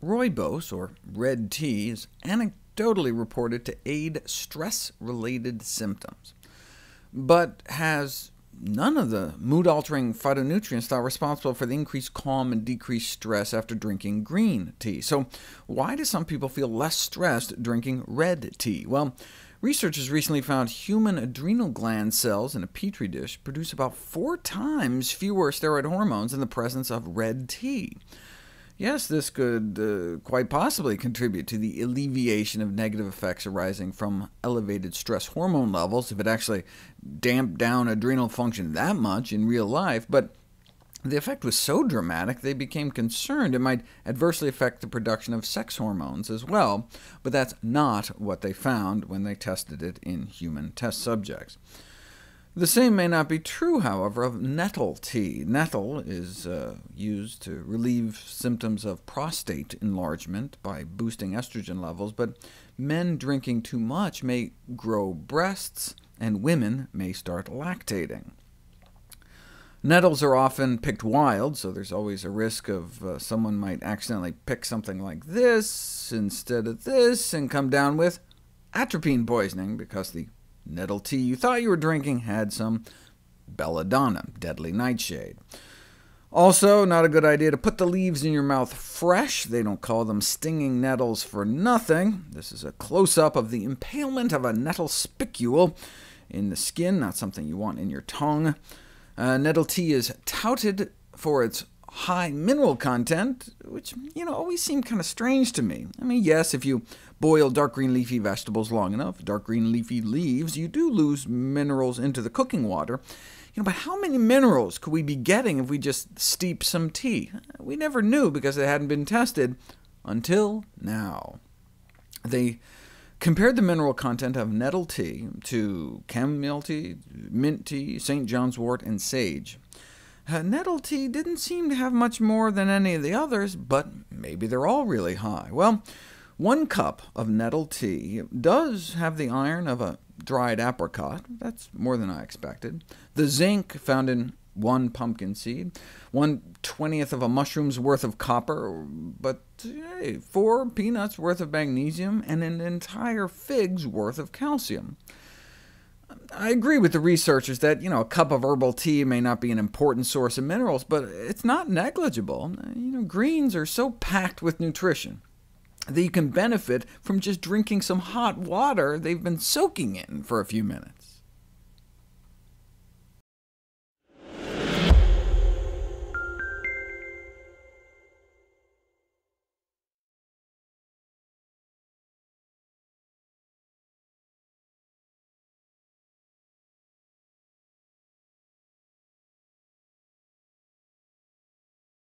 Rooibos, or red tea, is anecdotally reported to aid stress-related symptoms, but has none of the mood-altering phytonutrients that are responsible for the increased calm and decreased stress after drinking green tea. So why do some people feel less stressed drinking red tea? Well, researchers recently found human adrenal gland cells in a petri dish produce about 4 times fewer steroid hormones in the presence of red tea. Yes, this could quite possibly contribute to the alleviation of negative effects arising from elevated stress hormone levels, if it actually damped down adrenal function that much in real life, but the effect was so dramatic they became concerned it might adversely affect the production of sex hormones as well, but that's not what they found when they tested it in human test subjects. The same may not be true, however, of nettle tea. Nettle is used to relieve symptoms of prostate enlargement by boosting estrogen levels, but men drinking too much may grow breasts, and women may start lactating. Nettles are often picked wild, so there's always a risk of someone might accidentally pick something like this instead of this, and come down with atropine poisoning, because the nettle tea you thought you were drinking had some belladonna, deadly nightshade. Also, not a good idea to put the leaves in your mouth fresh. They don't call them stinging nettles for nothing. This is a close-up of the impalement of a nettle spicule in the skin, not something you want in your tongue. Nettle tea is touted for its high mineral content, which always seemed kind of strange to me. I mean, yes, if you boil dark green leafy vegetables long enough, dark green leafy leaves, you do lose minerals into the cooking water. But how many minerals could we be getting if we just steep some tea? We never knew because it hadn't been tested until now. They compared the mineral content of nettle tea to chamomile tea, mint tea, St. John's wort, and sage. Nettle tea didn't seem to have much more than any of the others, but maybe they're all really high. Well, 1 cup of nettle tea does have the iron of a dried apricot. That's more than I expected. The zinc found in 1 pumpkin seed, 1/20th of a mushroom's worth of copper, but hey, 4 peanuts worth of magnesium, and an entire fig's worth of calcium. I agree with the researchers that a cup of herbal tea may not be an important source of minerals, but it's not negligible. Greens are so packed with nutrition that you can benefit from just drinking some hot water they've been soaking in for a few minutes.